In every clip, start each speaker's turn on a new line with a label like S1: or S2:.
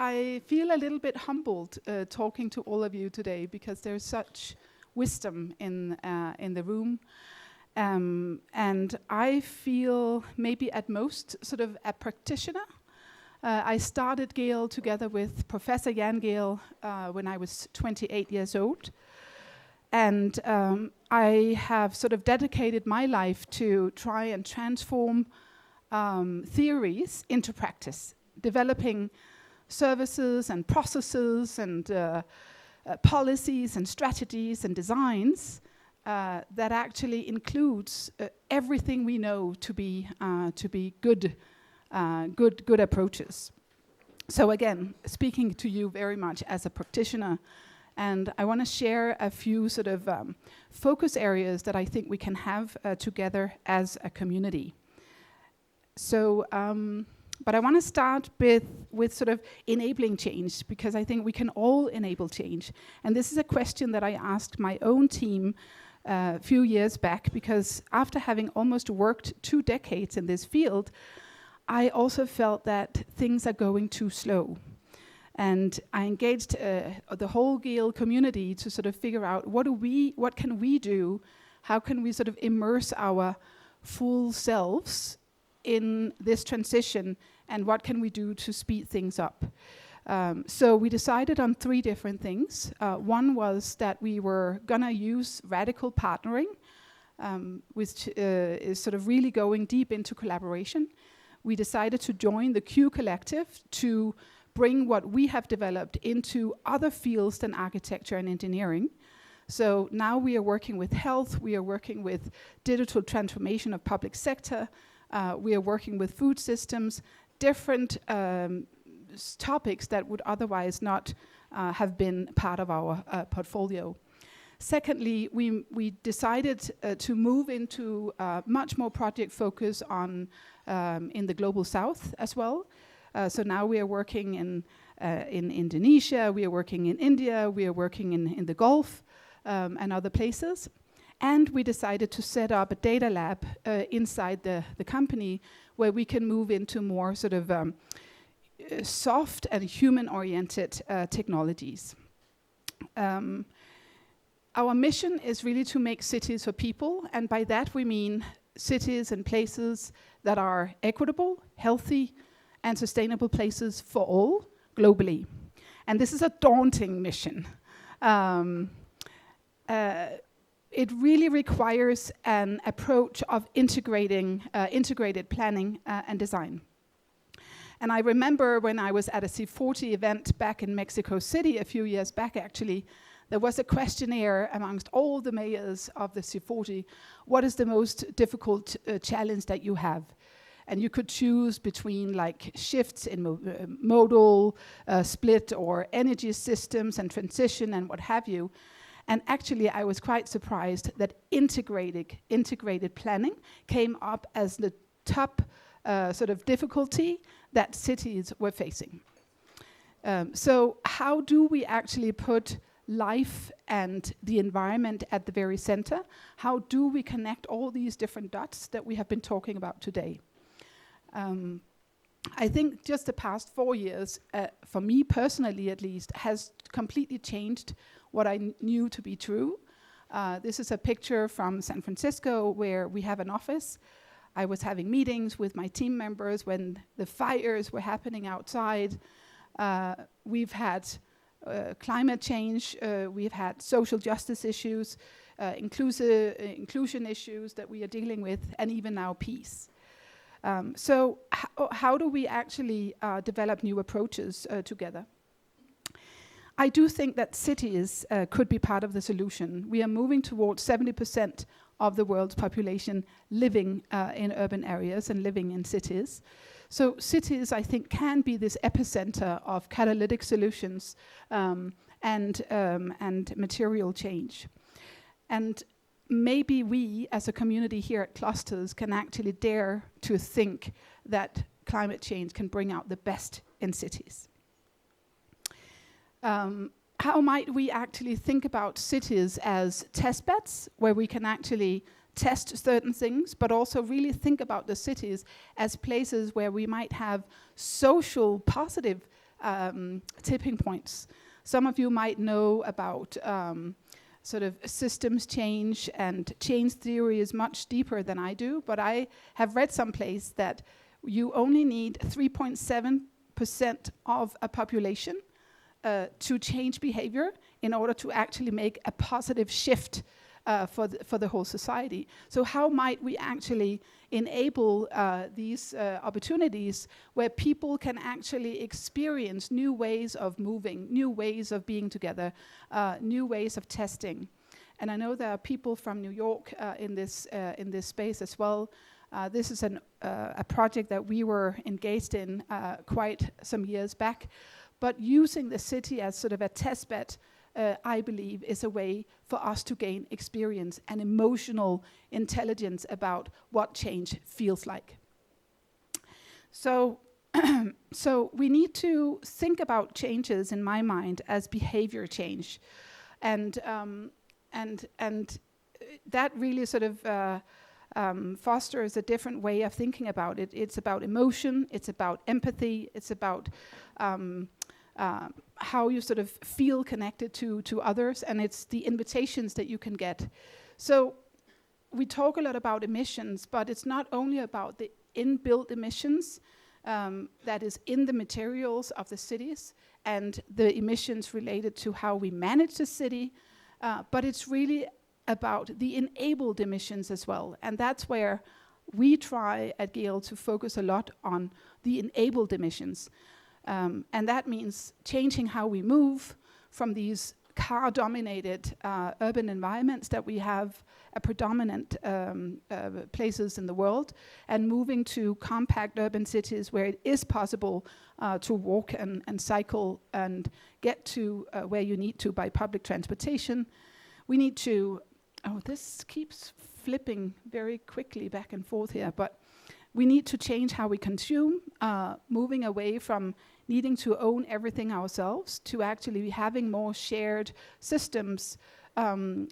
S1: I feel a little bit humbled talking to all of you today because there's such wisdom in the room. And I feel maybe at most sort of a practitioner. I started Gehl together with Professor Jan Gehl when I was 28 years old. And I have sort of dedicated my life to try and transform theories into practice, developing services and processes and policies and strategies and designs that actually includes everything we know to be good approaches. So again, speaking to you very much as a practitioner, and I want to share a few sort of focus areas that I think we can have together as a community. So, but I want to start with sort of enabling change, because I think we can all enable change. And this is a question that I asked my own team a few years back, because after having almost worked 2 decades in this field, I also felt that things are going too slow. And I engaged the whole Gehl community to sort of figure out what can we do, how can we sort of immerse our full selves in this transition, and what can we do to speed things up. So we decided on 3 different things. One was that we were gonna use radical partnering, which is sort of really going deep into collaboration. We decided to join the Q Collective to bring what we have developed into other fields than architecture and engineering. So now we are working with health, we are working with digital transformation of public sector, we are working with food systems, different topics that would otherwise not have been part of our portfolio. Secondly, we decided to move into much more project focus on in the global south as well. So now we are working in Indonesia, we are working in India, we are working in the Gulf and other places. And we decided to set up a data lab inside the company where we can move into more sort of soft and human-oriented technologies. Our mission is really to make cities for people, and by that we mean cities and places that are equitable, healthy, and sustainable places for all globally. And this is a daunting mission. It really requires an approach of integrated planning and design. And I remember when I was at a C40 event back in Mexico City a few years back actually, there was a questionnaire amongst all the mayors of the C40. What is the most difficult challenge that you have? And you could choose between like shifts in modal, split, or energy systems and transition and what have you. And actually I was quite surprised that integrated planning came up as the top sort of difficulty that cities were facing. So how do we actually put life and the environment at the very center? How do we connect all these different dots that we have been talking about today? I think just the past 4 years, for me personally at least, has completely changed what I knew to be true. This is a picture from San Francisco where we have an office. I was having meetings with my team members when the fires were happening outside. We've had climate change, we've had social justice issues, inclusion issues that we are dealing with, and even now peace. So how do we actually develop new approaches together? I do think that cities could be part of the solution. We are moving towards 70% of the world's population living in urban areas and living in cities. So cities, I think, can be this epicenter of catalytic solutions and material change. And maybe we, as a community here at Klosters, can actually dare to think that climate change can bring out the best in cities. How might we actually think about cities as test beds, where we can actually test certain things, but also really think about the cities as places where we might have social positive tipping points. Some of you might know about sort of systems change, and change theory is much deeper than I do, but I have read someplace that you only need 3.7% of a population to change behavior in order to actually make a positive shift for the whole society. So how might we actually enable these opportunities where people can actually experience new ways of moving, new ways of being together, new ways of testing? And I know there are people from New York in this space as well. This is a project that we were engaged in quite some years back, but using the city as sort of a test bed, I believe, is a way for us to gain experience and emotional intelligence about what change feels like. So, so we need to think about changes, in my mind, as behavior change, and that really sort of fosters a different way of thinking about it. It's about emotion, it's about empathy, it's about how you sort of feel connected to others, and it's the invitations that you can get. So we talk a lot about emissions, but it's not only about the inbuilt emissions that is in the materials of the cities and the emissions related to how we manage the city, but it's really about the enabled emissions as well. And that's where we try at Gehl to focus a lot on the enabled emissions. And that means changing how we move from these car-dominated urban environments that we have a predominant places in the world, and moving to compact urban cities where it is possible to walk and cycle and get to where you need to by public transportation. We need to, this keeps flipping very quickly back and forth here, but we need to change how we consume, moving away from needing to own everything ourselves to actually having more shared systems. And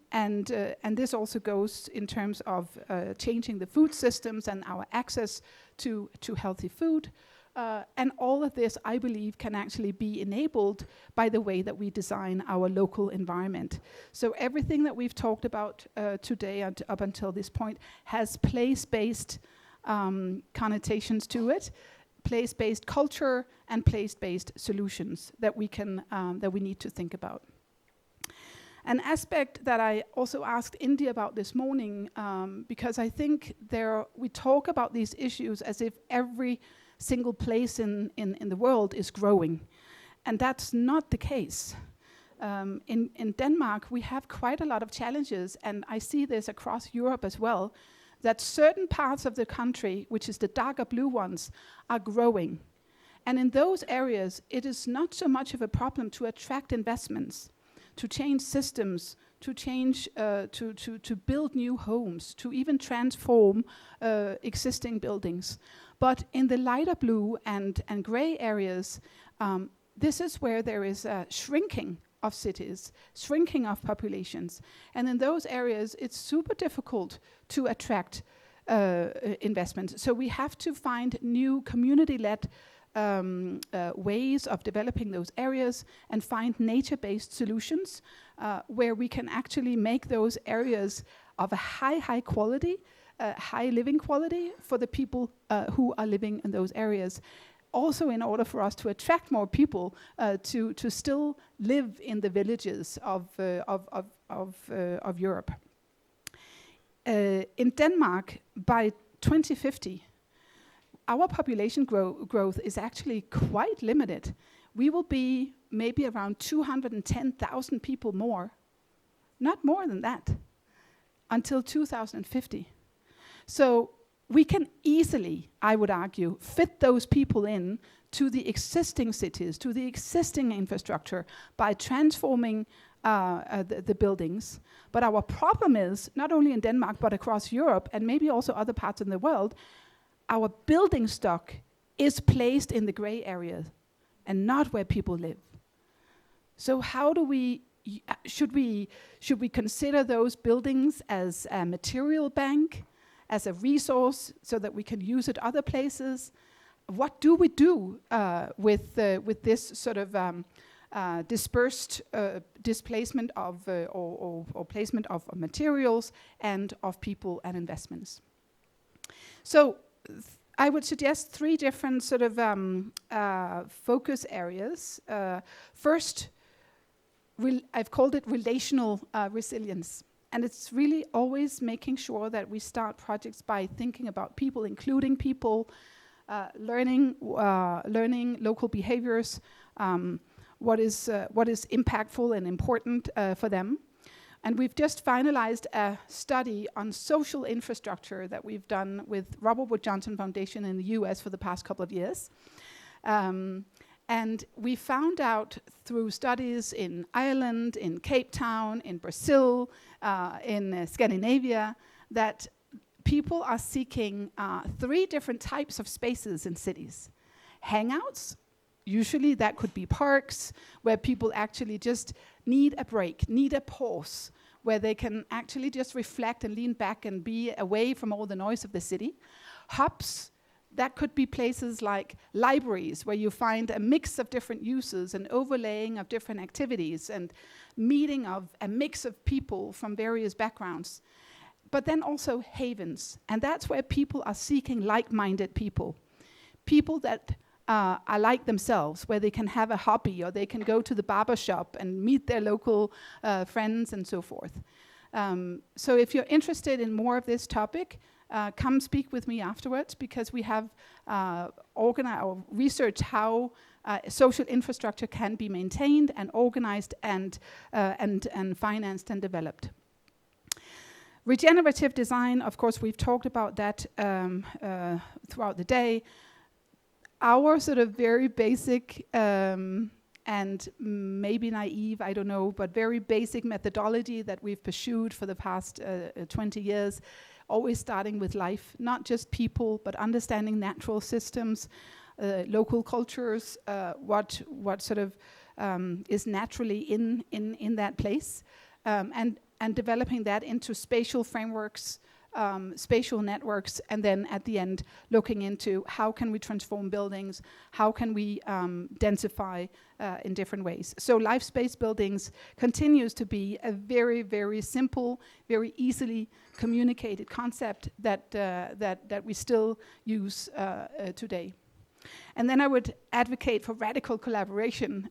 S1: this also goes in terms of changing the food systems and our access to healthy food. And all of this, I believe, can actually be enabled by the way that we design our local environment. So everything that we've talked about today and up until this point has place-based connotations to it, place-based culture and place-based solutions that we can that we need to think about. An aspect that I also asked India about this morning, because I think we talk about these issues as if every single place in the world is growing, and that's not the case. In Denmark, we have quite a lot of challenges, and I see this across Europe as well, that certain parts of the country, which is the darker blue ones, are growing. And in those areas, it is not so much of a problem to attract investments, to change systems, to change, to build new homes, to even transform existing buildings. But in the lighter blue and gray areas, this is where there is a shrinking of cities, shrinking of populations. And in those areas, it's super difficult to attract investment. So we have to find new community-led ways of developing those areas and find nature-based solutions where we can actually make those areas of a high quality, high living quality for the people who are living in those areas. Also, in order for us to attract more people to still live in the villages of Europe. In Denmark, by 2050, our population growth is actually quite limited. We will be maybe around 210,000 people more, not more than that, until 2050. So we can easily, I would argue, fit those people in to the existing cities, to the existing infrastructure by transforming the buildings. But our problem is, not only in Denmark, but across Europe and maybe also other parts in the world, our building stock is placed in the gray areas and not where people live. So how do we, should we consider those buildings as a material bank, as a resource so that we can use it other places? what do we do with this sort of dispersed displacement of or placement of materials and of people and investments? So I would suggest 3 different sort of focus areas. First, I've called it relational resilience. And it's really always making sure that we start projects by thinking about people, including people, learning local behaviors, what is impactful and important for them. And we've just finalized a study on social infrastructure that we've done with Robert Wood Johnson Foundation in the US for the past couple of years. And we found out through studies in Ireland, in Cape Town, in Brazil, in Scandinavia, that people are seeking 3 different types of spaces in cities. Hangouts, usually that could be parks, where people actually just need a break, need a pause, where they can actually just reflect and lean back and be away from all the noise of the city. Hubs, that could be places like libraries, where you find a mix of different uses and overlaying of different activities and meeting of a mix of people from various backgrounds. But then also havens, and that's where people are seeking like-minded people. People that are like themselves, where they can have a hobby or they can go to the barber shop and meet their local friends and so forth. So if you're interested in more of this topic, come speak with me afterwards, because we have organized or researched how social infrastructure can be maintained and organized and financed and developed. Regenerative design, of course, we've talked about that throughout the day. Our sort of very basic and maybe naive, I don't know, but very basic methodology that we've pursued for the past 20 years, always starting with life, not just people, but understanding natural systems, local cultures, what sort of is naturally in that place, and developing that into spatial frameworks, spatial networks, and then at the end looking into how can we transform buildings, how can we densify in different ways. So life space buildings continues to be a very, very simple, very easily communicated concept that we still use today. And then I would advocate for radical collaboration.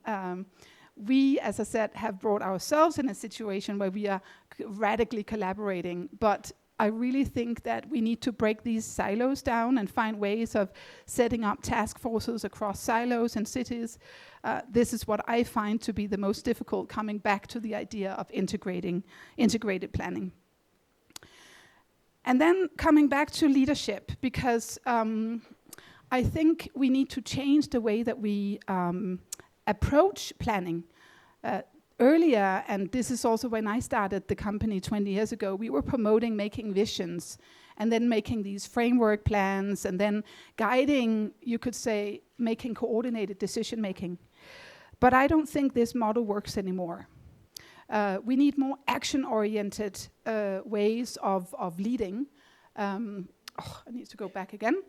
S1: We, as I said, have brought ourselves in a situation where we are radically collaborating, but I really think that we need to break these silos down and find ways of setting up task forces across silos and cities. This is what I find to be the most difficult, coming back to the idea of integrated planning. And then coming back to leadership, because I think we need to change the way that we approach planning. Earlier, and this is also when I started the company 20 years ago, we were promoting making visions and then making these framework plans and then guiding, you could say, making coordinated decision making. But I don't think this model works anymore. We need more action-oriented ways of leading. I need to go back again.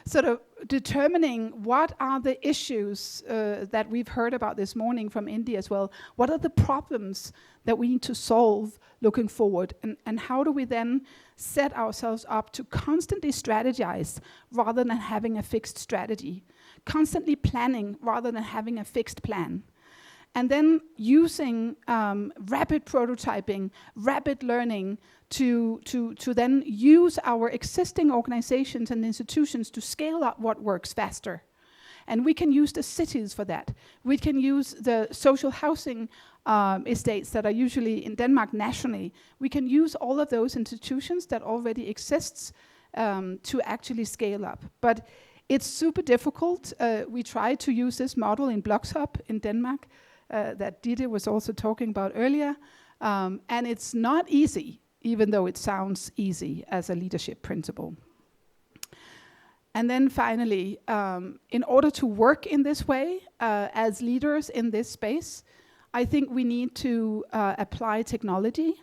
S1: Sort of determining what are the issues that we've heard about this morning from India as well. What are the problems that we need to solve looking forward? And how do we then set ourselves up to constantly strategize rather than having a fixed strategy? Constantly planning rather than having a fixed plan. And then using rapid prototyping, rapid learning to then use our existing organizations and institutions to scale up what works faster. And we can use the cities for that. We can use the social housing estates that are usually in Denmark nationally. We can use all of those institutions that already exists to actually scale up. But it's super difficult. We try to use this model in Blokshop in Denmark, that Ditte was also talking about earlier. And it's not easy, even though it sounds easy as a leadership principle. And then finally, in order to work in this way, as leaders in this space, I think we need to apply technology,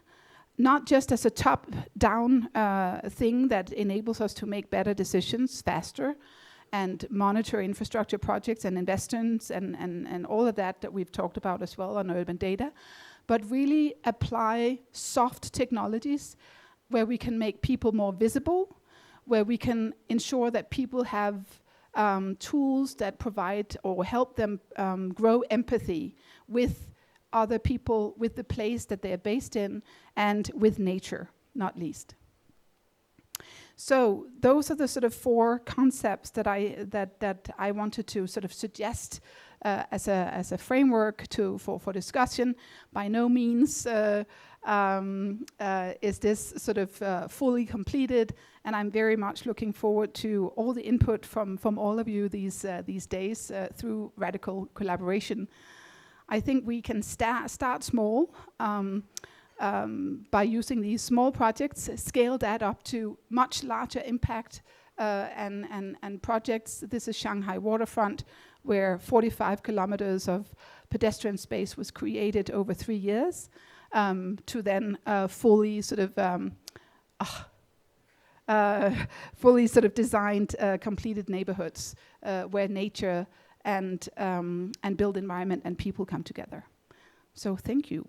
S1: not just as a top-down thing that enables us to make better decisions faster, and monitor infrastructure projects and investments and all of that we've talked about as well on urban data, but really apply soft technologies where we can make people more visible, where we can ensure that people have tools that provide or help them grow empathy with other people, with the place that they're based in, and with nature, not least. So those are the sort of 4 concepts that I wanted to sort of suggest as a framework for discussion. By no means is this sort of fully completed, and I'm very much looking forward to all the input from all of you these days through radical collaboration. I think we can start small by using these small projects, scale that up to much larger impact and projects. This is Shanghai waterfront, where 45 kilometers of pedestrian space was created over 3 years, to then fully sort of designed, completed neighborhoods where nature and built environment and people come together. So thank you